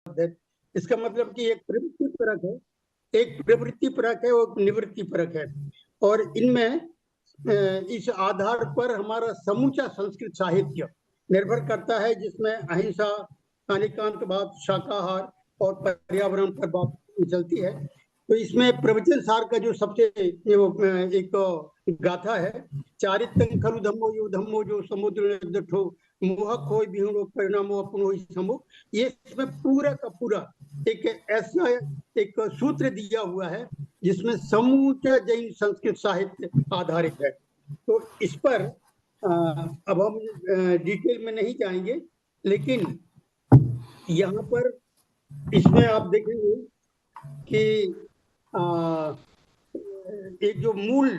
है। इसका मतलब कि एक प्रवृत्ति परक है, एक प्रवृत्ति परक है और निवृत्ति परक है, और इनमें इस आधार पर हमारा समूचा संस्कृत साहित्य निर्भर करता है, जिसमें अहिंसा, अनेकांतवाद, शाकाहार और पर्यावरण पर बात चलती है। तो इसमें प्रवचन सार का जो सबसे एक गाथा है, चारित्रं खलु धम्मो यो धम्मो जो समुद्र डठो मोहक हो बिहुणो परिणामो अपनो समो, ये इसमें पूरा का पूरा एक ऐसा एक सूत्र दिया हुआ है जिसमें समूचा जैन संस्कृत साहित्य आधारित है। तो इस पर अब हम डिटेल में नहीं जाएंगे, लेकिन यहाँ पर इसमें आप देखेंगे कि एक जो मूल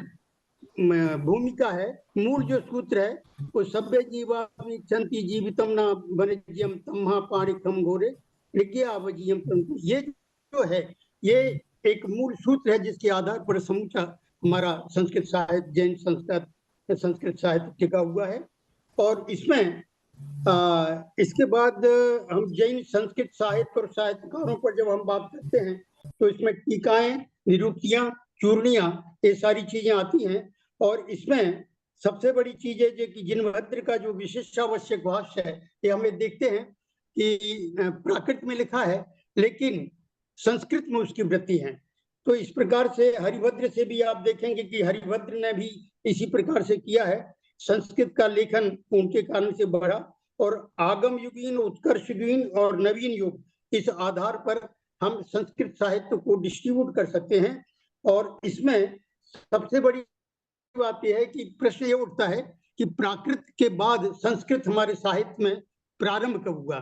भूमिका है, मूल जो सूत्र है, वो सभ्य जीवा विच्छन्ति जीवितम न वनज्यम तम्हा पाणिकम घोरे निज्ञावजीयम तंतु, ये जो है ये एक मूल सूत्र है जिसके आधार पर समूचा हमारा संस्कृत साहित्य, जैन संस्कृत साहित्य टिका हुआ है। और इसमें इसके बाद हम जैन संस्कृत साहित्य और साहित्यकारों पर जब हम बात करते हैं तो इसमें टीकाएं, निरुक्तियां, चूर्णियां, ये सारी चीजें आती हैं। और इसमें सबसे बड़ी चीज है कि जिनभद्र का जो विशिष्टावश्यक भाष्य है, ये हमें देखते हैं कि प्राकृत में लिखा है लेकिन संस्कृत में उसकी वृत्ति है। तो इस प्रकार से हरिभद्र से भी आप देखेंगे कि हरिभद्र ने भी इसी प्रकार से किया है। संस्कृत का लेखन उनके कारण से बढ़ा और आगम युगीन, उत्कर्ष युगीन और नवीन युग, इस आधार पर हम संस्कृत साहित्य को डिस्ट्रीब्यूट कर सकते हैं। और इसमें सबसे बड़ी बात यह है कि प्रश्न ये उठता है कि प्राकृत के बाद संस्कृत हमारे साहित्य में प्रारंभ कब हुआ।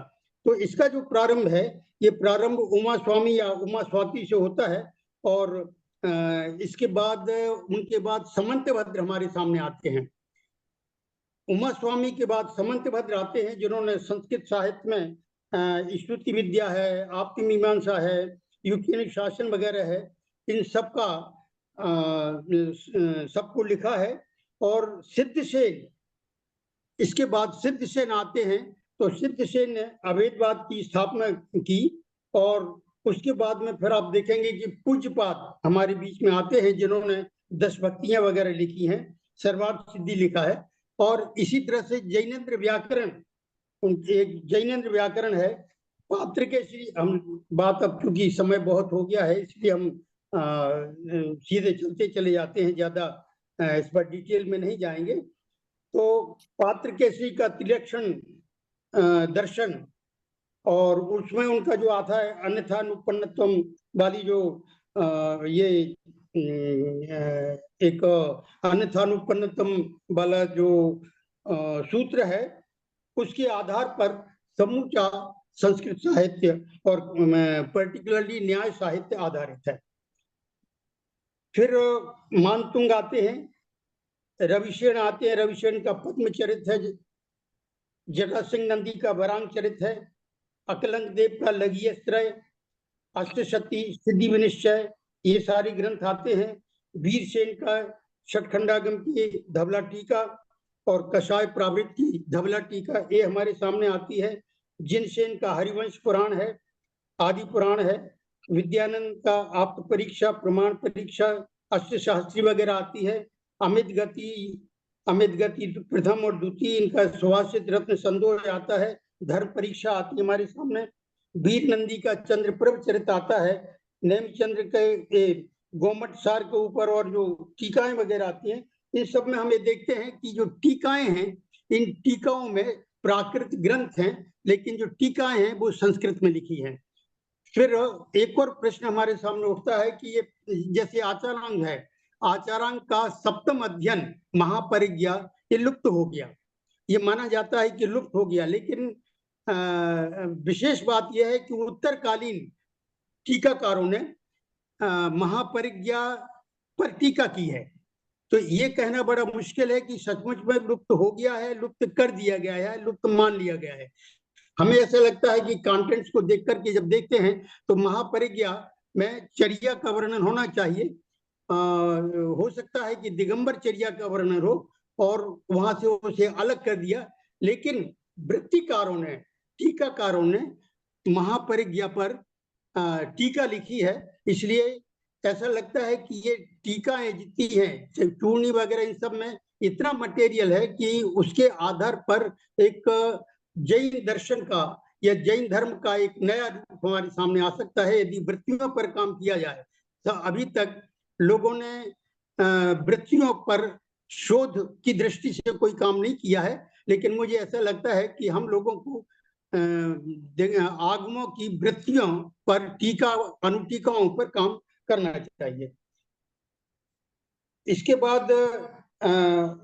तो इसका जो प्रारंभ है, ये प्रारंभ उमा स्वामी या उमा स्वाति से होता है। और इसके बाद उनके बाद समंतभद्र हमारे सामने आते हैं। उमा स्वामी के बाद समंतभद्र आते हैं, जिन्होंने संस्कृत साहित्य में स्तुति विद्या है, आप्ति मीमांसा है, युक्तिनिक शासन वगैरह है, इन सबका सबको लिखा है। और सिद्धसेन, इसके बाद सिद्धसेन आते हैं। तो सिद्धसेन ने अभेदवाद की स्थापना की। और उसके बाद में फिर आप देखेंगे कि पूज्यपाद हमारे बीच में आते हैं, जिन्होंने 10 भक्तियां वगैरह लिखी हैं, सर्वार्थ सिद्धि लिखा है। और इसी तरह से जैनेन्द्र व्याकरण, एक जैनेन्द्र व्याकरण है, पात्र के श्री, हम बात अब क्योंकि समय बहुत हो गया है इसलिए हम सीधे चलते चले जाते हैं, ज्यादा इस पर डिटेल में नहीं जाएंगे। तो पात्र केसरी का त्रिलक्षण दर्शन, और उसमें उनका जो आता है अन्यथा अनुपन्नत्वम वाली जो ये एक अन्यथा अनुपन्नत्वम वाला जो सूत्र है, उसके आधार पर समूचा संस्कृत साहित्य और पर्टिकुलरली न्याय साहित्य आधारित है। फिर मानतुंग आते हैं, रविशेन आते हैं, रविशेन का पद्मचरित है, जटा सिंह नंदी का वरांग चरित है, अकलंक देव का लघियत्रय, अष्टशती सिद्धि विनिश्चय, ये सारे ग्रंथ आते हैं। वीरसेन का षटखंडागम की धवला टीका और कषाय प्रावृत की धवला टीका, ये हमारे सामने आती है। जिनसेन का हरिवंश पुराण है, आदि पुराण है। विद्यानंद का आप्त परीक्षा, प्रमाण परीक्षा, अष्टशास्त्री वगैरह आती है। अमित गति प्रथम और द्वितीय, इनका सुभाषित रत्न संदोह आता है। धर्म परीक्षा आती है हमारे सामने। वीर नंदी का चंद्रप्रभ चरित आता है। नेमचंद्र के गोमट सार के ऊपर और जो टीकाएं वगैरह आती हैं, इन सब में हमें देखते हैं कि जो टीकाएं हैं, इन टीकाओं में प्राकृत ग्रंथ हैं, लेकिन जो टीकाएं हैं वो संस्कृत में लिखी हैं। फिर एक और प्रश्न हमारे सामने उठता है कि ये जैसे आचारांग है, आचारांग का सप्तम अध्ययन महापरिज्ञा, ये लुप्त हो गया, ये माना जाता है कि लुप्त हो गया। लेकिन विशेष बात यह है कि उत्तरकालीन टीकाकारों ने महापरिज्ञा पर टीका की है। तो ये कहना बड़ा मुश्किल है कि सचमुच में लुप्त हो गया है, लुप्त कर दिया गया है, लुप्त मान लिया गया है। हमें ऐसा लगता है कि कंटेंट्स को देख करके जब देखते हैं तो महापरिज्ञा में चर्या का वर्णन होना चाहिए। हो सकता है कि दिगंबर चर्या का वर्णन हो और वहां से उसे अलग कर दिया। लेकिन वृत्तिकारों ने, टीकाकारों ने महापरिज्ञा पर टीका लिखी है। इसलिए ऐसा लगता है कि ये टीकाएं जितनी हैं, चूर्णी वगैरह, इन सब में इतना मटेरियल है कि उसके आधार पर एक जैन दर्शन का या जैन धर्म का एक नया रूप हमारे सामने आ सकता है यदि वृत्तियों पर काम किया जाए। तो अभी तक लोगों ने वृत्तियों पर शोध की दृष्टि से कोई काम नहीं किया है, लेकिन मुझे ऐसा लगता है कि हम लोगों को आगमों की वृत्तियों पर टीका अनुटीकाओं पर काम करना चाहिए। इसके बाद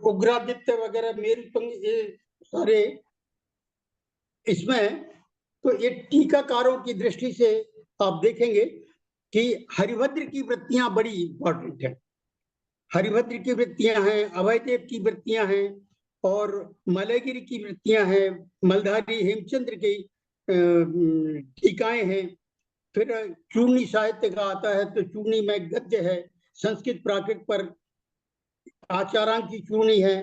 उग्रादित्य वगैरह मेरुतंग, ये सारे इसमें तो ये टीकाकारों की दृष्टि से आप देखेंगे कि हरिभद्र की वृत्तियां बड़ी इंपॉर्टेंट है। हरिभद्र की वृत्तियां हैं, अभयदेव की वृत्तियां हैं और मलयगिरी की वृत्तियां हैं, मलधारी हेमचंद्र की टीकाएं हैं। फिर चूर्णी साहित्य का आता है तो चूर्णी में गद्य है, संस्कृत प्राकृत पर आचारांक की चूर्णी है।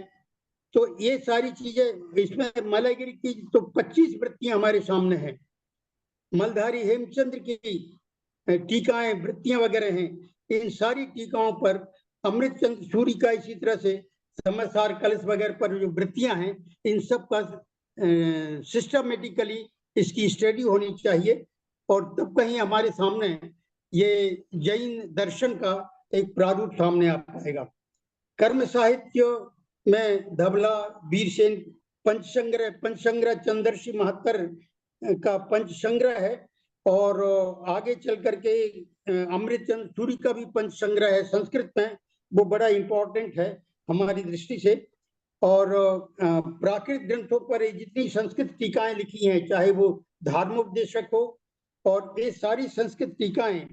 तो ये सारी चीजें, इसमें मलयगिरी की तो 25 वृत्तियां हमारे सामने हैं। मलधारी हेमचंद्र की टीकाएं, वृत्तियां वगैरह हैं। इन सारी टीकाओं पर अमृतचंद्र सूरी का इसी तरह से समसार कलश वगैरह पर जो वृत्तियां हैं, इन सब का सिस्टमेटिकली इसकी स्टडी होनी चाहिए और तब कहीं हमारे सामने ये जैन दर्शन का एक प्रारूप सामने आ पाएगा। कर्म साहित्य में धबला, वीरसेन पंचसंग्रह चंद्रशी महत्तर का पंचसंग्रह है और आगे चल करके अमृतचंद्र सूरी का भी पंचसंग्रह है संस्कृत में, वो बड़ा इंपॉर्टेंट है हमारी दृष्टि से। और प्राकृत ग्रंथों पर जितनी संस्कृत टीकाएं लिखी हैं, चाहे वो धर्मोपदेशक हो, और ये सारी संस्कृत टीकाएं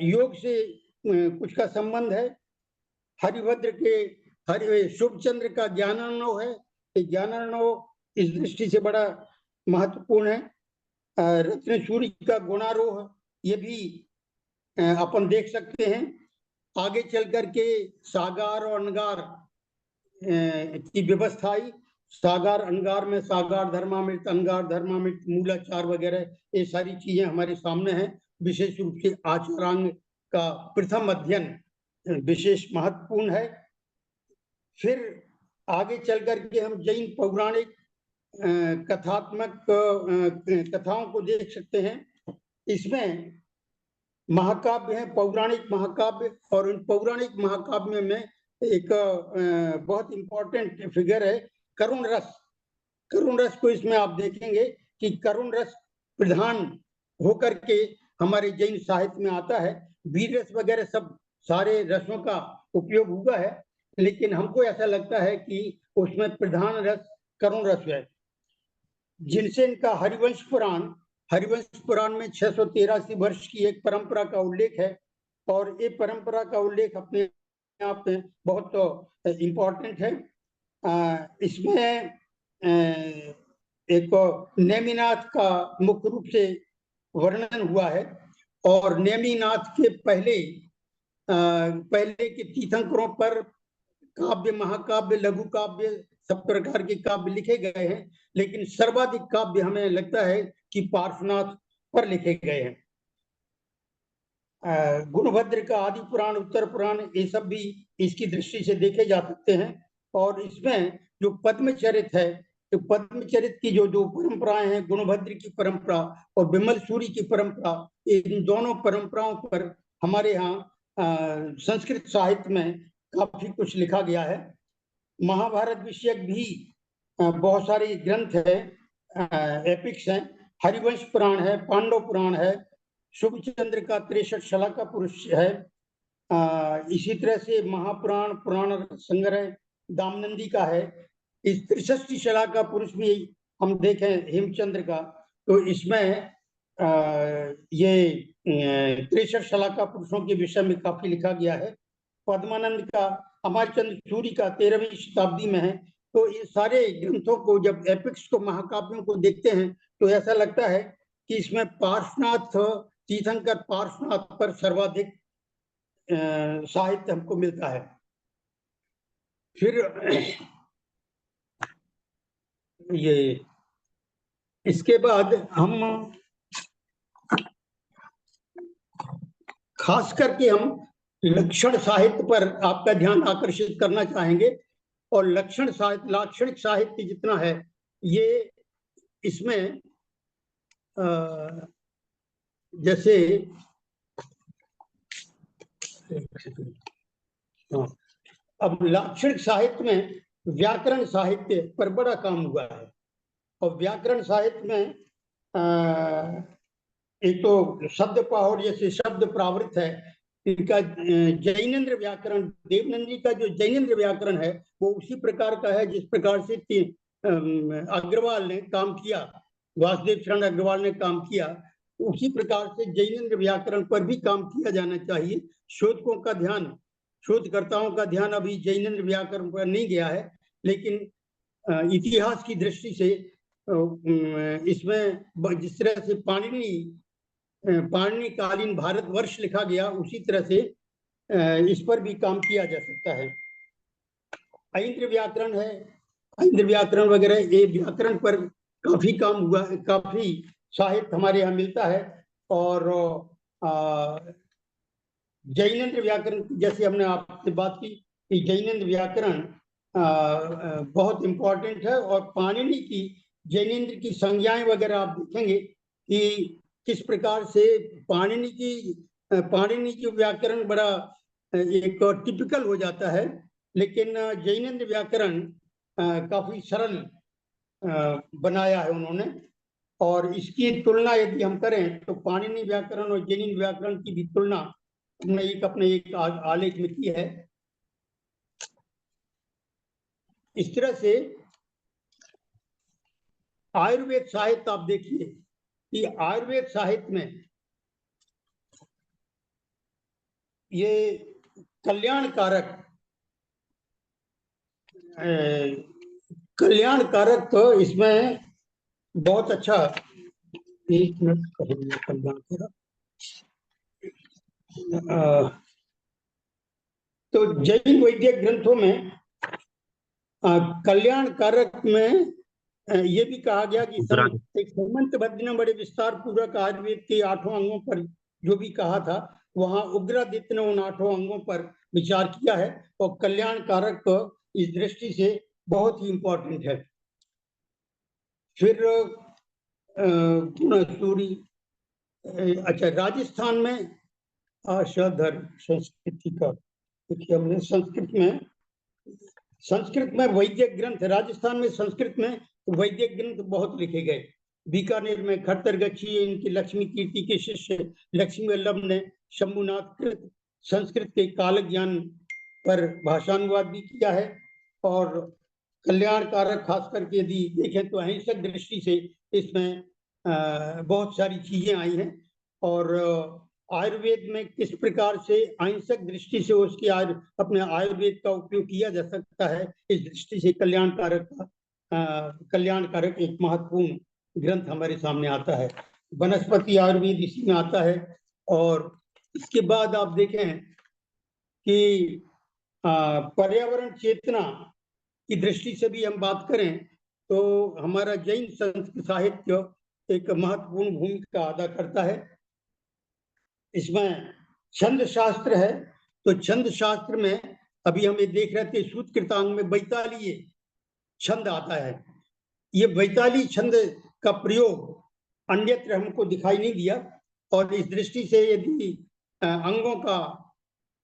योग से कुछ का संबंध है। हरिभद्र के शुभचंद्र का ज्ञानार्णव है, ज्ञानार्णव इस दृष्टि से बड़ा महत्वपूर्ण है। रत्न सूरी का गुणारोह, ये भी अपन देख सकते हैं। आगे चल करके सागार और अनगार की व्यवस्था आई। सागार अनगार में सागार धर्मामृत, अनगार धर्मामृत, मूलाचार वगैरह ये सारी चीजें हमारे सामने हैं। विशेष रूप से आचारांग का प्रथम अध्ययन विशेष महत्वपूर्ण है। फिर आगे चल करके हम जैन पौराणिक कथात्मक कथाओं को देख सकते हैं। इसमें महाकाव्य है, पौराणिक महाकाव्य, और उन पौराणिक महाकाव्य में एक बहुत इंपॉर्टेंट फिगर है करुण रस। करुण रस को इसमें आप देखेंगे कि करुण रस प्रधान होकर के हमारे जैन साहित्य में आता है। वीर रस वगैरह सब सारे रसों का उपयोग हुआ है, लेकिन हमको ऐसा लगता है कि उसमें प्रधान रस करुण रस है। जिनसे इनका हरिवंश पुराण में 683 वर्ष की एक परंपरा का उल्लेख है और ये परंपरा का उल्लेख अपने आप में बहुत इम्पोर्टेंट है। इसमें एक नेमिनाथ का मुख्य रूप से वर्णन हुआ है और नेमिनाथ के पहले के तीर्थंकरों पर काव्य, महाकाव्य, लघु काव्य, सब प्रकार के काव्य लिखे गए हैं, लेकिन सर्वाधिक काव्य हमें लगता है कि पार्श्वनाथ पर लिखे गए हैं। गुणभद्र का आदि पुराण, उत्तर पुराण, ये सब भी इसकी दृष्टि से देखे जा सकते हैं। और इसमें जो पद्मचरित है, तो पद्मचरित की जो परंपराएं हैं, गुणभद्र की परंपरा और विमल सूरी की परंपरा, इन दोनों परंपराओं पर हमारे यहाँ संस्कृत साहित्य में काफी कुछ लिखा गया है। महाभारत विषयक भी बहुत सारे ग्रंथ है, एपिक्स हैं। हरिवंश पुराण है, पांडव पुराण है, शुभचंद्र का 63 शला का पुरुष है। इसी तरह से महापुराण, पुराण संग्रह दामनंदी का है। इस 63 शला का पुरुष भी हम देखें हेमचंद्र का, तो इसमें ये 63 शला का पुरुषों के विषय में काफी लिखा गया है। पद्मानंद का, अमरचंद्र सूरी का 13वीं शताब्दी में है। तो ये सारे ग्रंथों को, जब एपिक्स को, महाकाव्यों को देखते हैं तो ऐसा लगता है कि इसमें पार्श्वनाथ, तीर्थंकर पार्श्वनाथ पर सर्वाधिक साहित्य हमको मिलता है। फिर ये इसके बाद हम खास करके हम लक्षण साहित्य पर आपका ध्यान आकर्षित करना चाहेंगे। और लक्षण साहित्य, लाक्षणिक साहित्य जितना है, ये इसमें जैसे अब लाक्षणिक साहित्य में व्याकरण साहित्य पर बड़ा काम हुआ है। और व्याकरण साहित्य में एक तो शब्द पाहौर जैसे शब्द प्रावृत है, इनका जैनेन्द्र व्याकरण, देवनंदी का जो जैनेन्द्र व्याकरण है वो उसी प्रकार का है जिस प्रकार से अग्रवाल ने काम किया, वासुदेव शरण अग्रवाल ने काम किया। उसी प्रकार से जैनेन्द्र व्याकरण पर भी काम किया जाना चाहिए। शोधकों का ध्यान, शोधकर्ताओं का ध्यान अभी जैनेन्द्र व्याकरण पर नहीं गया है, लेकिन इतिहास की दृष्टि से इसमें जिस तरह से पाणिनि कालीन भारतवर्ष लिखा गया, उसी तरह से इस पर भी काम किया जा सकता है। ऐन्द्र व्याकरण है, ऐन्द्र व्याकरण वगैरह, ये व्याकरण पर काफी काम हुआ है, काफी साहित्य हमारे यहाँ मिलता है। और जैनेन्द्र व्याकरण, जैसे हमने आपसे बात की कि जैनेन्द्र व्याकरण बहुत इंपॉर्टेंट है। और पाणिनि की, जैनेन्द्र की संज्ञाएं वगैरह आप देखेंगे कि किस प्रकार से पाणिनि की व्याकरण बड़ा एक टिपिकल हो जाता है, लेकिन जैनेन्द्र व्याकरण काफी सरल बनाया है उन्होंने। और इसकी तुलना यदि हम करें तो पाणिनि व्याकरण और जैनेन्द्र व्याकरण की भी तुलना हमने अपने एक आलेख में की है। इस तरह से आयुर्वेद साहित्य आप देखिए कि आयुर्वेद साहित्य में ये कल्याणकारक तो इसमें बहुत अच्छा, एक मिनट, कल्याणकारक तो जैन वैद्य ग्रंथों में कल्याणकारक में ये भी कहा गया कि एक हेमंतभद्र ने बड़े विस्तार पूर्वक आयुर्वेद के 8 अंगों पर जो भी कहा था, वहां उग्रादित्य ने उन 8 अंगों पर विचार किया है। और कल्याणकारक इस दृष्टि से बहुत ही इंपॉर्टेंट है। फिर गुणसूरी, अच्छा, राजस्थान में आशाधर संस्कृति का, देखिए हमने संस्कृत में वैदिक ग्रंथ, राजस्थान में संस्कृत में वैदिक ग्रंथ बहुत लिखे गए। बीकानेर में खट्टरगच्छी, इनकी लक्ष्मी कीर्ति के शिष्य लक्ष्मी वल्लभ ने शंभुनाथ कृत संस्कृत के काल ज्ञान पर भाषानुवाद भी किया है। और कल्याणकारक खास करके यदि देखें तो अहिंसक दृष्टि से इसमें बहुत सारी चीजें आई हैं। और आयुर्वेद में किस प्रकार से अहिंसक दृष्टि से उसकी अपने आयुर्वेद का उपयोग किया जा सकता है, इस दृष्टि से कल्याणकारक एक महत्वपूर्ण ग्रंथ हमारे सामने आता है। वनस्पति आयुर्वेद इसी में आता है। और इसके बाद आप देखें कि पर्यावरण चेतना की दृष्टि से भी हम बात करें तो हमारा जैन संस्कृत साहित्य एक महत्वपूर्ण भूमिका अदा करता है। इसमें छंद शास्त्र है, तो छंद शास्त्र में अभी हम ये देख रहे थे सूत्रकृतांग में 42 छंद आता है। ये 42 छंद का प्रयोग अन्यत्र हमको दिखाई नहीं दिया। और इस दृष्टि से यदि अंगों का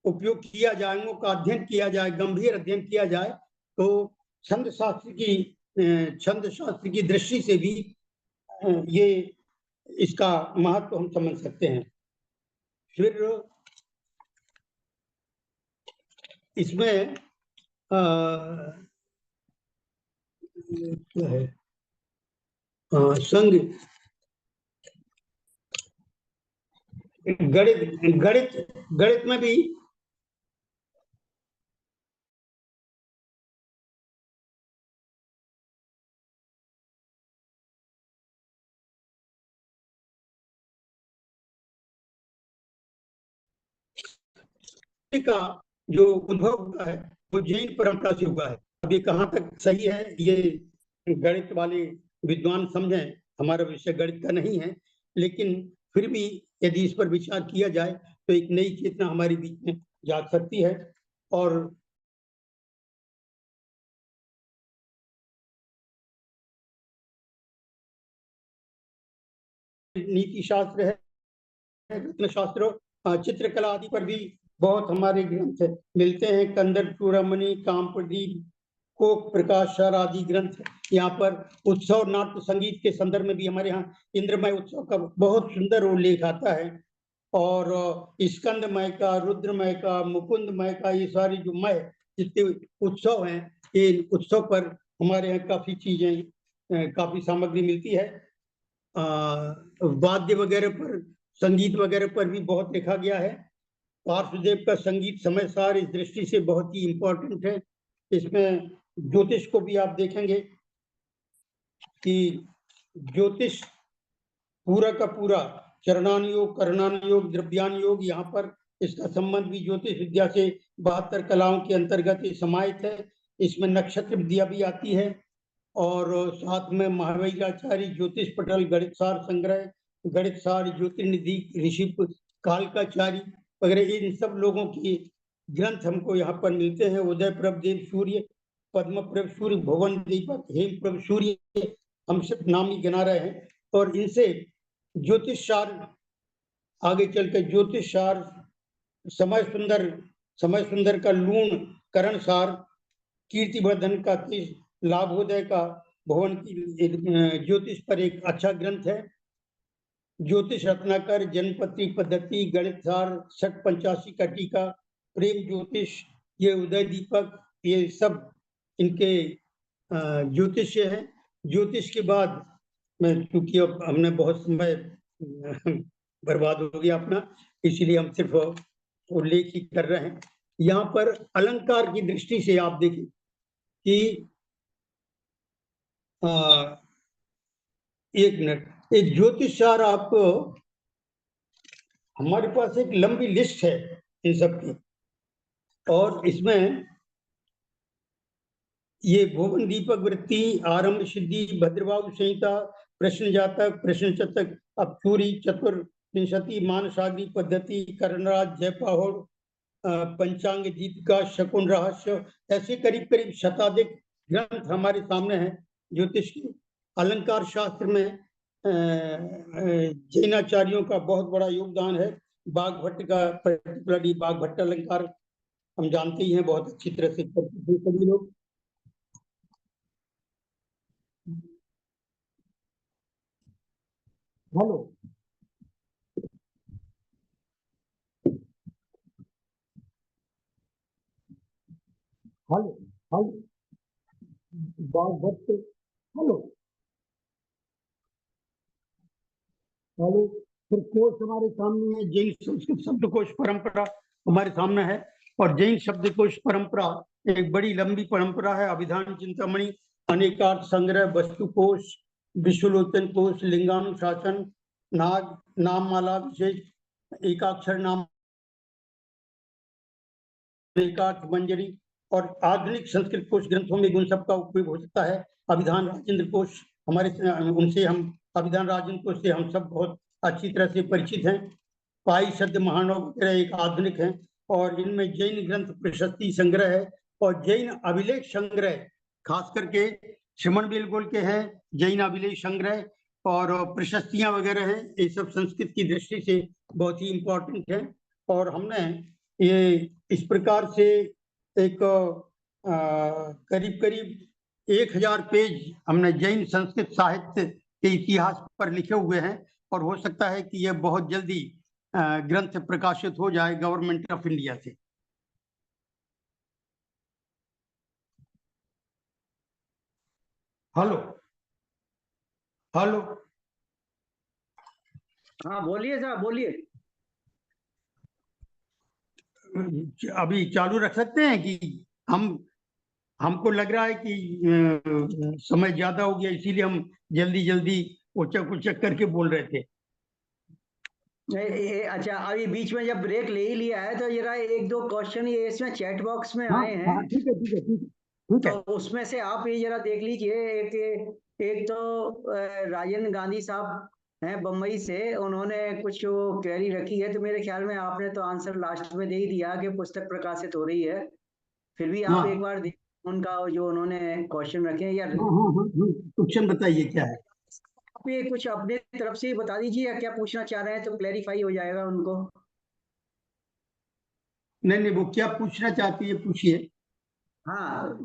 उपयोग किया जाए, अंगों का अध्ययन किया जाए, गंभीर अध्ययन किया जाए, तो छंद शास्त्र की दृष्टि से भी ये इसका महत्व हम समझ सकते हैं। फिर इसमें क्या है, संघ, गणित में भी का जो उद्भव हुआ है वो जैन परंपरा से हुआ है। अब ये कहाँ तक सही है ये गणित वाले विद्वान समझें, हमारा विषय गणित का नहीं है, लेकिन फिर भी यदि इस पर विचार किया जाए तो एक नई चेतना हमारे बीच में जाग सकती है। और नीति शास्त्र है, रत्न शास्त्र, चित्रकला आदि पर भी बहुत हमारे ग्रंथ मिलते हैं। कंदर चूड़ामणि, काम प्रदीप, कोक प्रकाशर आदि ग्रंथ। यहाँ पर उत्सव, नाट्य, संगीत के संदर्भ में भी हमारे यहाँ इंद्रमय उत्सव का बहुत सुंदर उल्लेख आता है। और स्कंदमय का, रुद्रमय का, मुकुंदमय का, ये सारी जो मय जितने उत्सव हैं, ये उत्सव पर हमारे यहाँ काफी चीजें, काफी सामग्री मिलती है। वाद्य वगैरह पर, संगीत वगैरह पर भी बहुत लिखा गया है। पार्श्वदेव का संगीत समय सार इस दृष्टि से बहुत ही इंपॉर्टेंट है। इसमें ज्योतिष को भी आप देखेंगे कि ज्योतिष पूरा का पूरा चरणान योग, करणान योग, द्रव्यान योग, यहाँ पर इसका संबंध भी ज्योतिष विद्या से 72 कलाओं के अंतर्गत समाहित है। इसमें नक्षत्र विद्या भी आती है और साथ में महावीराचार्य ज्योतिष पटल, गणित सार संग्रह, गणित सार, ज्योतिर्निधि, ऋषि कालकाचार्य वगैरह, इन सब लोगों की ग्रंथ हमको यहाँ पर मिलते हैं। उदय प्रभ देव सूर्य, पद्म प्रभ सूर्य, भुवन दीपक, हेम प्रभ सूर्य, हम सब नाम ही गिना रहे हैं। और इनसे ज्योतिष सार, आगे चलकर ज्योतिष सार, समय सुंदर का लूण करण सार, कीर्तिवर्धन का तीस, लाभोदय का भुवन की ज्योतिष पर एक अच्छा ग्रंथ है। ज्योतिष रत्नाकर, जनपति पद्धति, गणित सार, छठ पंचाशी का टीका, प्रेम ज्योतिष, ये उदय दीपक, ये सब इनके ज्योतिष है। ज्योतिष के बाद में, क्योंकि अब हमने बहुत समय बर्बाद हो गया अपना, इसीलिए हम सिर्फ उल्लेख ही कर रहे हैं। यहाँ पर अलंकार की दृष्टि से आप देखें कि एक मिनट, एक ज्योतिष सार आपको, हमारे पास एक लंबी लिस्ट है इन सब की, और इसमें ये भुवन दीपक वृत्ति, आरंभ सिद्धि, भद्रबाहु संहिता, प्रश्न जातक, प्रश्न चतक, अक्षूरी, चतुर्विंशति, मानसागरी पद्धति, कर्णराज, जयपाहोड़, पंचांग दीपिका, शकुन रहस्य, ऐसे करीब करीब शताधिक ग्रंथ हमारे सामने हैं ज्योतिष की। अलंकार शास्त्र में जैनाचार्यों का बहुत बड़ा योगदान है। बागभट्ट का, पर्टिकुलरली बागभट्ट अलंकार हम जानते ही हैं, बहुत अच्छी तरह से सभी लोग। Hello hello hello, Bagbhatt, hello hello. फिर कोश हमारे सामने है, जैन संस्कृत शब्दकोश परंपरा हमारे सामने है। और जैन शब्दकोश परंपरा एक बड़ी लंबी परंपरा है। अभिधान चिंतामणि, अनेकार्थ संग्रह, वस्तुकोश, विश्वलोचन कोश, लिंगानुशासन, नाग नाममाला विशेष, एकाक्षर नाम, एकार्थ मंजरी, और आधुनिक संस्कृत कोश ग्रंथों में उन सब का उपयोग हो सकता है। अभिधान राजेंद्र कोश हमारे, उनसे हम, अभिधान राजेंद्र कोश से हम सब बहुत अच्छी तरह से परिचित हैं। पाई शब्द महानव वगैरह एक आधुनिक हैं। और इनमें जैन ग्रंथ प्रशस्ति संग्रह है और जैन अभिलेख संग्रह, खास करके श्रमण बेलगोल के हैं जैन अभिलेख संग्रह, और प्रशस्तियां वगैरह हैं। ये सब संस्कृत की दृष्टि से बहुत ही इंपॉर्टेंट है। और हमने ये इस प्रकार से एक करीब करीब 1000 पेज हमने जैन संस्कृत साहित्य के इतिहास पर लिखे हुए हैं। और हो सकता है कि यह बहुत जल्दी ग्रंथ प्रकाशित हो जाए गवर्नमेंट ऑफ इंडिया से। हेलो हेलो, हाँ बोलिए साहब, बोलिए। अभी चालू रख सकते हैं कि हम, हमको लग रहा है कि समय ज्यादा हो गया, इसीलिए हम जल्दी जल्दी उचक उचक करके बोल रहे थे। अच्छा, अभी बीच में जब ब्रेक ले ही लिया है तो जरा एक दो क्वेश्चन ये इसमें चैट बॉक्स में हाँ आए हाँ, हैं, ठीक है ठीक है ठीक है ठीक तो है। उसमें से आप ये जरा देख लीजिए। एक एक तो राजन गांधी साहब हैं बम्बई से, उन्होंने कुछ वो क्वेरी रखी है, तो मेरे ख्याल में आपने तो आंसर लास्ट में दे ही दिया कि पुस्तक प्रकाशित हो रही है। फिर भी आप एक हाँ बार देख उनका जो उन्होंने क्वेश्चन रखे हैं, या हाँ हाँ हाँ हाँ, क्वेश्चन बताइए क्या है। आप ये कुछ अपने तरफ से ही बता दीजिए, या क्या पूछना चाह रहे हैं तो क्लेरिफाई हो जाएगा उनको। नहीं नहीं, वो क्या पूछना चाहती है पूछिए। हाँ,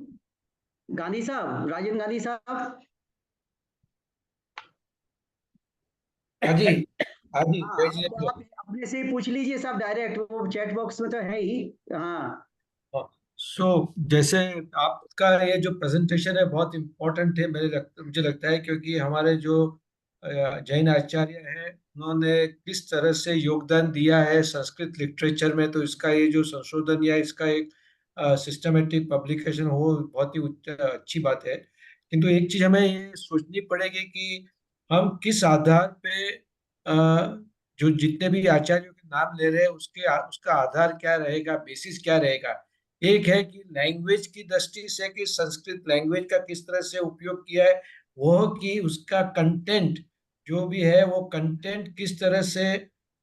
गांधी साहब, राजन गांधी साहब। हाँ जी, हाँ जी, हाँ, भेज अब देते आप अपने से ही पूछ लीजिए साहब डायरेक्ट, वो चैट बॉक्स में तो है ही। हाँ। हैं। सो जैसे आपका ये जो प्रेजेंटेशन है बहुत इम्पोर्टेंट है, मुझे लगता है, क्योंकि हमारे जो जैन आचार्य हैं उन्होंने किस तरह से योगदान दिया है संस्कृत लिटरेचर में, तो इसका ये जो संशोधन या इसका एक सिस्टमेटिक पब्लिकेशन हो बहुत ही अच्छी बात है। किंतु एक चीज हमें ये सोचनी पड़ेगी कि हम किस आधार पे जो जितने भी आचार्यों के नाम ले रहे हैं उसका आधार क्या रहेगा, बेसिस क्या रहेगा। एक है कि लैंग्वेज की दृष्टि से कि संस्कृत लैंग्वेज का किस तरह से उपयोग किया है, वो कि उसका कंटेंट जो भी है वो कंटेंट किस तरह से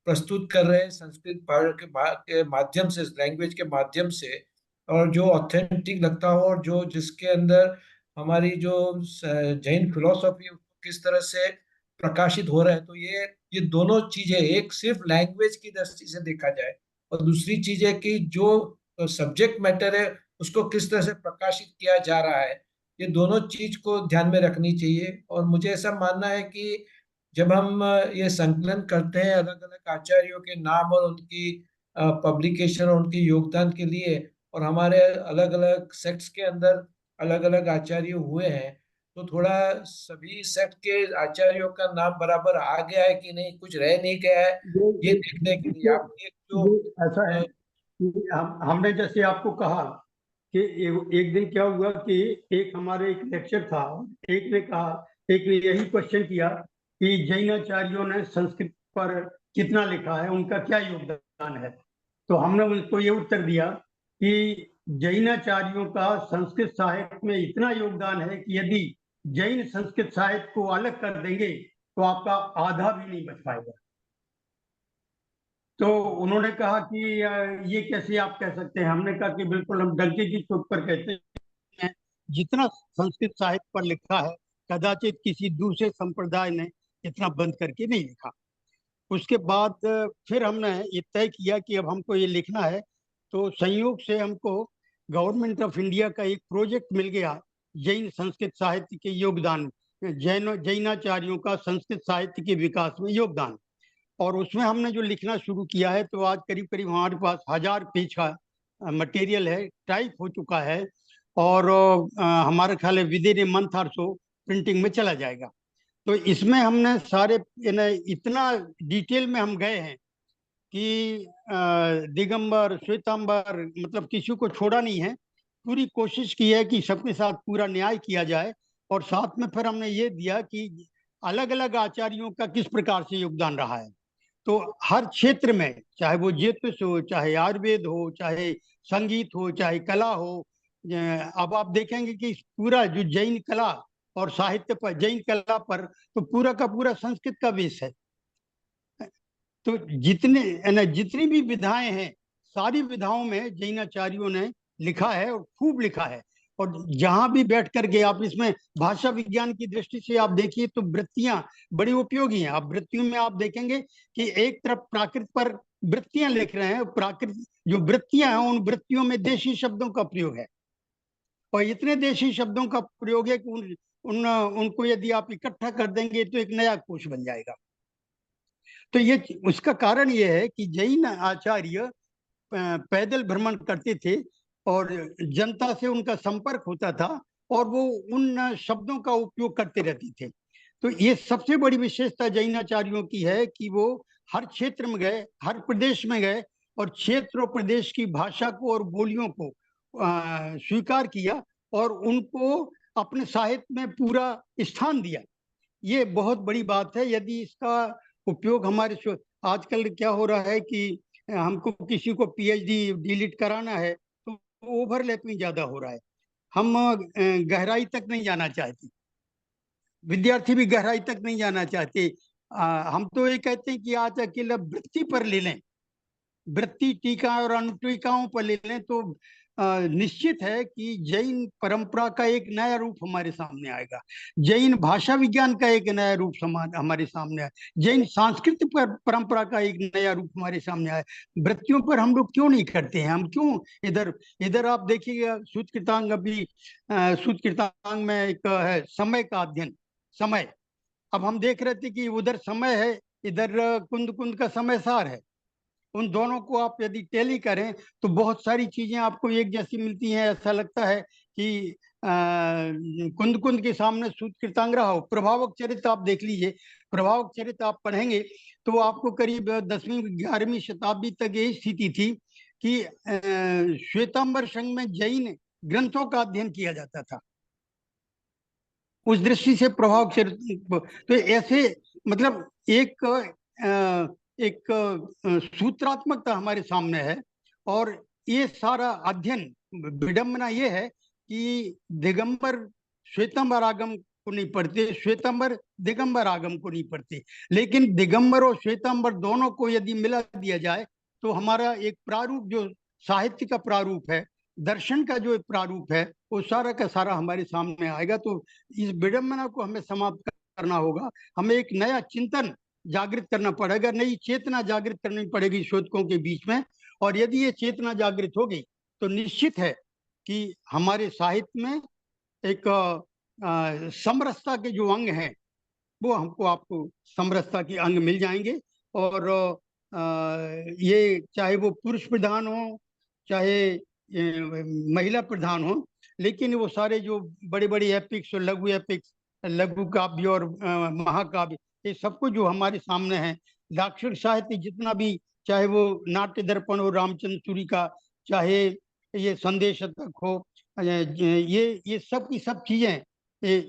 प्रस्तुत कर रहे हैं संस्कृत के माध्यम से, लैंग्वेज के माध्यम से, और जो ऑथेंटिक लगता हो और जो जिसके अंदर हमारी जो जैन फिलोसॉफी किस तरह से प्रकाशित हो रहा है। तो ये दोनों चीजें, एक सिर्फ लैंग्वेज की दृष्टि से देखा जाए और दूसरी चीज है कि जो सब्जेक्ट मैटर है उसको किस तरह से प्रकाशित किया जा रहा है, ये दोनों चीज को ध्यान में रखनी चाहिए। और मुझे ऐसा मानना है कि जब हम ये संकलन करते हैं अलग अलग आचार्यों के नाम और उनकी पब्लिकेशन और उनके योगदान के लिए, और हमारे अलग अलग सेक्ट्स के अंदर अलग अलग आचार्य हुए हैं, तो थोड़ा सभी सेक्ट के आचार्यों का नाम बराबर आ गया है कि नहीं, कुछ रह नहीं गया है, ये ये ये देखने के लिए देखिए, आप एक जो ये ऐसा है कि हमने जैसे आपको कहा कि एक दिन क्या हुआ कि एक हमारे एक लेक्चर था, एक ने कहा, एक ने यही क्वेश्चन किया कि जैनाचार्यों ने संस्कृत पर कितना लिखा है, उनका क्या योगदान है। तो हमने उनको ये उत्तर दिया कि जैनाचार्यों का संस्कृत साहित्य में इतना योगदान है कि यदि जैन संस्कृत साहित्य को अलग कर देंगे तो आपका आधा भी नहीं बच पाएगा। तो उन्होंने कहा कि ये कैसे आप कह सकते हैं। हमने कहा कि बिल्कुल हम डंके की चोट पर कहते हैं, जितना संस्कृत साहित्य पर लिखा है कदाचित किसी दूसरे संप्रदाय ने इतना बंद करके नहीं लिखा। उसके बाद फिर हमने ये तय किया कि अब हमको ये लिखना है। तो संयोग से हमको गवर्नमेंट ऑफ इंडिया का एक प्रोजेक्ट मिल गया, जैन संस्कृत साहित्य के योगदान, जैनाचार्यों का संस्कृत साहित्य के विकास में योगदान। और उसमें हमने जो लिखना शुरू किया है, तो आज करीब करीब हमारे पास 1000 पेज का मटेरियल है, टाइप हो चुका है, और हमारे ख्याल है विद इन ए मंथ और सो प्रिंटिंग में चला जाएगा। तो इसमें हमने सारे इतना डिटेल में हम गए हैं कि दिगंबर श्वेतांबर मतलब किसी को छोड़ा नहीं है। पूरी कोशिश की है कि सबके साथ पूरा न्याय किया जाए। और साथ में फिर हमने ये दिया कि अलग अलग आचार्यों का किस प्रकार से योगदान रहा है। तो हर क्षेत्र में, चाहे वो ज्योतिष हो, चाहे आयुर्वेद हो, चाहे संगीत हो, चाहे कला हो, अब आप देखेंगे कि पूरा जो जैन कला और साहित्य पर, जैन कला पर तो पूरा का पूरा संस्कृत का बेस है। तो जितनी भी विधाएं हैं, सारी विधाओं में जैनाचार्यों ने लिखा है और खूब लिखा है। और जहां भी बैठ करके आप इसमें भाषा विज्ञान की दृष्टि से आप देखिए तो वृत्तियां बड़ी उपयोगी हैं। आप वृत्तियों में आप देखेंगे कि एक तरफ प्राकृत पर वृत्तियां लिख रहे हैं, प्राकृत जो वृत्तियां हैं उन वृत्तियों में देशी शब्दों का प्रयोग है, और इतने देशी शब्दों का प्रयोग है कि उनको यदि आप इकट्ठा कर देंगे तो एक नया कोश बन जाएगा। तो ये उसका कारण ये है कि जैन आचार्य पैदल भ्रमण करते थे और जनता से उनका संपर्क होता था, और वो उन शब्दों का उपयोग करते रहते थे। तो ये सबसे बड़ी विशेषता जैनाचार्यों की है कि वो हर क्षेत्र में गए, हर प्रदेश में गए, और क्षेत्र और प्रदेश की भाषा को और बोलियों को स्वीकार किया और उनको अपने साहित्य में पूरा स्थान दिया। ये बहुत बड़ी बात है। यदि इसका उपयोग हमारे आजकल क्या हो रहा है कि हमको किसी को पीएचडी डिलीट कराना है तो ओवरलैपिंग ज्यादा हो रहा है, हम गहराई तक नहीं जाना चाहते। विद्यार्थी भी गहराई तक नहीं जाना चाहते। हम तो ये कहते हैं कि आज अकेला वृत्ति पर ले लें, वृत्ति टीका और अनुटीकाओं पर ले लें तो निश्चित है कि जैन परंपरा का एक नया रूप हमारे सामने आएगा, जैन भाषा विज्ञान का एक नया रूप हमारे सामने आए, जैन सांस्कृतिक परंपरा का एक नया रूप हमारे सामने आए। वृत्तियों पर हम लोग क्यों नहीं करते हैं? हम क्यों इधर इधर आप देखिएगा सूत्रकृतांग, अभी सूत्रकृतांग में एक है समय का अध्ययन, समय। अब हम देख रहे थे कि उधर समय है, इधर कुंद कुंद का समय सार है। उन दोनों को आप यदि टैली करें तो बहुत सारी चीजें आपको एक जैसी मिलती हैं। ऐसा लगता है कि कुंद कुंद के सामने सूत्रकृतांग रहा हो। प्रभावक चरित्र आप देख लीजिए, प्रभावक चरित्र आप पढ़ेंगे तो आपको करीब 10वीं 11वीं शताब्दी तक यही स्थिति थी कि श्वेतांबर संघ में जैन ग्रंथों का अध्ययन किया जाता था। उस दृष्टि से प्रभावक चरित्र तो ऐसे मतलब एक सूत्रात्मकता हमारे सामने है। और ये सारा अध्ययन, विडंबना ये है कि दिगंबर श्वेतांबर आगम को नहीं पढ़ते, श्वेतांबर दिगंबर आगम को नहीं पढ़ते, लेकिन दिगंबर और श्वेतांबर दोनों को यदि मिला दिया जाए तो हमारा एक प्रारूप, जो साहित्य का प्रारूप है, दर्शन का जो प्रारूप है, वो सारा का सारा हमारे सामने आएगा। तो इस विडंबना को हमें समाप्त करना होगा। हमें एक नया चिंतन जागृत करना पड़ेगा, नई चेतना जागृत करनी पड़ेगी शोधकों के बीच में। और यदि ये चेतना जागृत हो गई तो निश्चित है कि हमारे साहित्य में एक समरसता के जो अंग हैं वो आपको समरसता के अंग मिल जाएंगे। और ये चाहे वो पुरुष प्रधान हो चाहे महिला प्रधान हो, लेकिन वो सारे जो बड़े बड़े एपिक्स और लघु एपिक्स, लघु काव्य और महाकाव्य, ये सब कुछ जो हमारे सामने है, दाक्षिण साहित्य जितना भी, चाहे वो नाट्य दर्पण हो रामचंद्र सूरी का, चाहे ये संदेश तक हो, ये सब की सब चीजें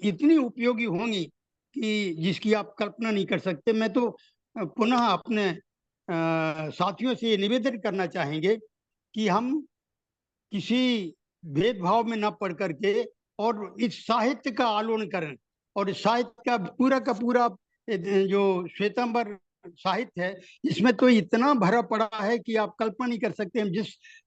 इतनी उपयोगी होंगी कि जिसकी आप कल्पना नहीं कर सकते। मैं तो पुनः अपने साथियों से ये निवेदन करना चाहेंगे कि हम किसी भेदभाव में न पड़ करके और इस साहित्य का आलोकन करें। और इस साहित्य का पूरा जो श्वेतांबर साहित्य है, इसमें तो इतना भरा पड़ा है कि आप कल्पना नहीं कर सकते। हम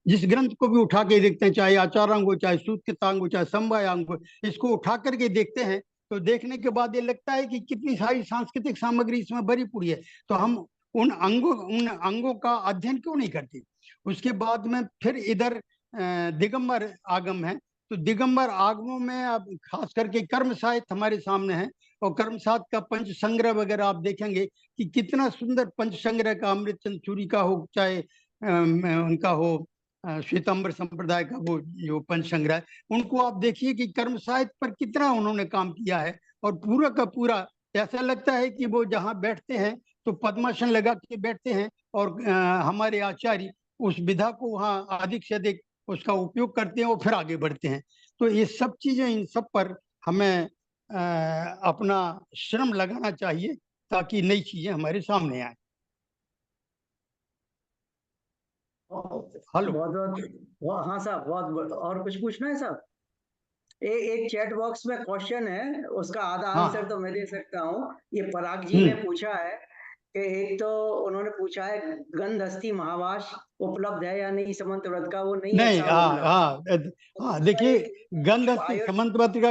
जिस ग्रंथ को भी उठा के देखते हैं, चाहे आचारांग हो, चाहे सूत्रकृतांग हो, चाहे समवायांग हो, इसको उठा करके देखते हैं तो देखने के बाद ये लगता है कि कितनी सारी सांस्कृतिक सामग्री इसमें भरी पड़ी है। तो हम उन अंगों का अध्ययन क्यों नहीं करते? उसके बाद में फिर इधर दिगंबर आगम है, तो दिगंबर आगमों में अब खास करके कर्म साहित्य हमारे सामने है। और कर्म साहित्य का पंच संग्रह वगैरह आप देखेंगे कि कितना सुंदर पंच संग्रह का, अमृतचंद्र सूरी का हो, चाहे उनका हो श्वेतांबर संप्रदाय का वो जो पंच संग्रह, उनको आप देखिए कि कर्म साहित्य पर कितना उन्होंने काम किया है। और पूरा का पूरा ऐसा लगता है कि वो जहाँ बैठते हैं तो पद्मासन लगा के बैठते हैं और हमारे आचार्य उस विधा को वहाँ अधिक से अधिक उसका उपयोग करते हैं और फिर आगे बढ़ते हैं। तो ये सब चीजें, इन सब पर हमें अपना श्रम लगाना चाहिए ताकि नई चीजें हमारे सामने आए। हेलो, बहुत हाँ साहब, बहुत। और कुछ पूछना है साहब? एक चैट बॉक्स में क्वेश्चन है, उसका आधा आंसर तो मैं दे सकता हूँ। ये पराग जी ने पूछा है कि एक तो उन्होंने पूछा है गंधहस्ती महावास उपलब्ध है या नहीं समंत व्रत का? वो नहीं है हाँ, देखिए गंधहस्ती समंत व्रत का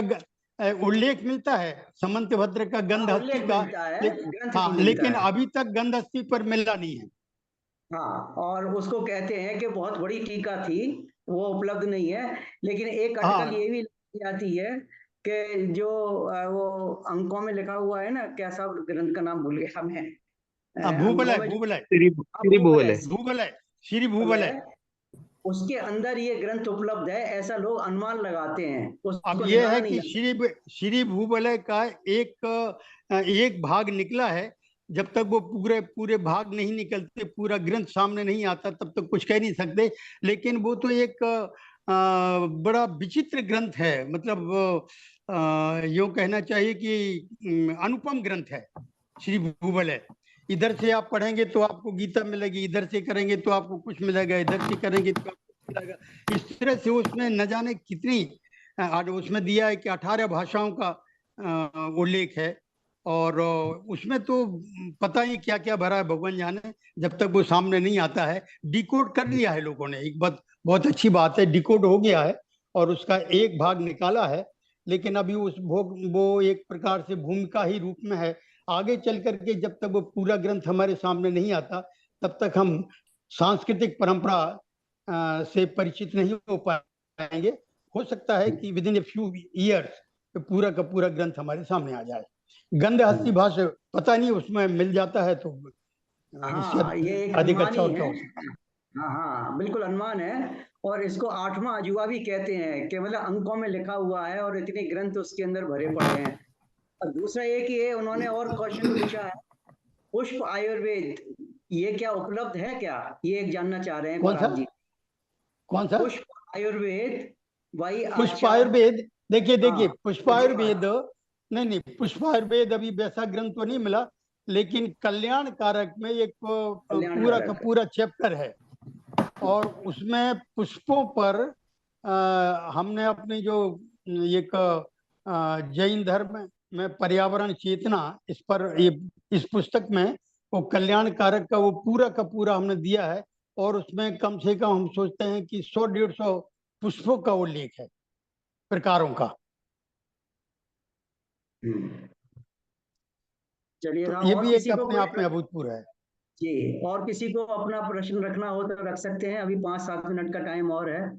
उल्लेख मिलता है, समंत भद्र का गंधहस्ती का, लेकिन अभी तक गंधहस्ती पर मिला नहीं है। हाँ, और उसको कहते हैं कि बहुत बड़ी टीका थी, वो उपलब्ध नहीं है। लेकिन एक अटकल ये भी जाती है कि जो वो अंकों में लिखा हुआ है ना, क्या साहब ग्रंथ का नाम भूल गया मैं, श्री भूबल है, उसके अंदर ये ग्रंथ उपलब्ध है, ऐसा लोग अनुमान लगाते हैं। अब ये है कि श्री भूबल का एक भाग निकला है। जब तक वो पूरे भाग नहीं निकलते, पूरा ग्रंथ सामने नहीं आता, तब तक कुछ कह नहीं सकते। लेकिन वो तो एक बड़ा विचित्र ग्रंथ है, मतलब यो कहना चाहिए कि अनुपम ग्रंथ है श्री भूबल है। इधर से आप पढ़ेंगे तो आपको गीता मिलेगी, इधर से करेंगे तो आपको कुछ मिलेगा, इधर से करेंगे तो आपको मिलेगा। इस तरह से उसमें न जाने कितनी, उसमें दिया है कि 18 भाषाओं का उल्लेख है। और उसमें तो पता ही क्या क्या भरा है, भगवान जाने, जब तक वो सामने नहीं आता है। डिकोड कर लिया है लोगों ने, एक बात बहुत अच्छी बात है, डिकोड हो गया है और उसका एक भाग निकाला है। लेकिन अभी वो एक प्रकार से भूमिका ही रूप में है। आगे चल करके जब तक वो पूरा ग्रंथ हमारे सामने नहीं आता, तब तक हम सांस्कृतिक परंपरा से परिचित नहीं हो पाएंगे। हो सकता है कि with in a few years पूरा का पूरा ग्रंथ हमारे सामने आ जाए। गंध हस्ती भाष्य पता नहीं उसमें मिल जाता है तो हाँ, ये एक अधिक अनुमान अच्छा ही और क्या है। हो सकता है। हाँ हाँ, बिल्कुल अनुमान है। और इसको 8वां अजूबा भी कहते हैं कि मतलब अंकों में लिखा हुआ है और इतने ग्रंथ उसके अंदर भरे पड़े हैं। और दूसरा ये कि ये उन्होंने और क्वेश्चन पूछा है, पुष्प आयुर्वेद ये क्या उपलब्ध है क्या, ये एक जानना चाह रहे हैं कौन सा पराग जी। कौन सा पुष्प आयुर्वेद भाई पुष्प आचार्य। आयुर्वेद? देखिए हाँ, पुष्प मुझे बात। आयुर्वेद, नहीं पुष्प आयुर्वेद अभी वैसा ग्रंथ तो नहीं मिला, लेकिन कल्याण कारक में एक कल्याण पूरा का कारक। पूरा चैप्टर है। और उसमें पुष्पों पर हमने अपनी जो एक जैन धर्म में पर्यावरण चेतना, इस पर ये इस पुस्तक में वो कल्याण कारक का वो पूरा का पूरा हमने दिया है। और उसमें कम से कम हम सोचते हैं कि 100-150 पुष्पों का उल्लेख है, प्रकारों का। चलिए तो साहब, ये और भी एक किसी को अपने कोई आप में अभूतपूर्व है। जी, और किसी को अपना प्रश्न रखना हो तो रख सकते हैं, अभी 5-7 मिनट का टाइम और है।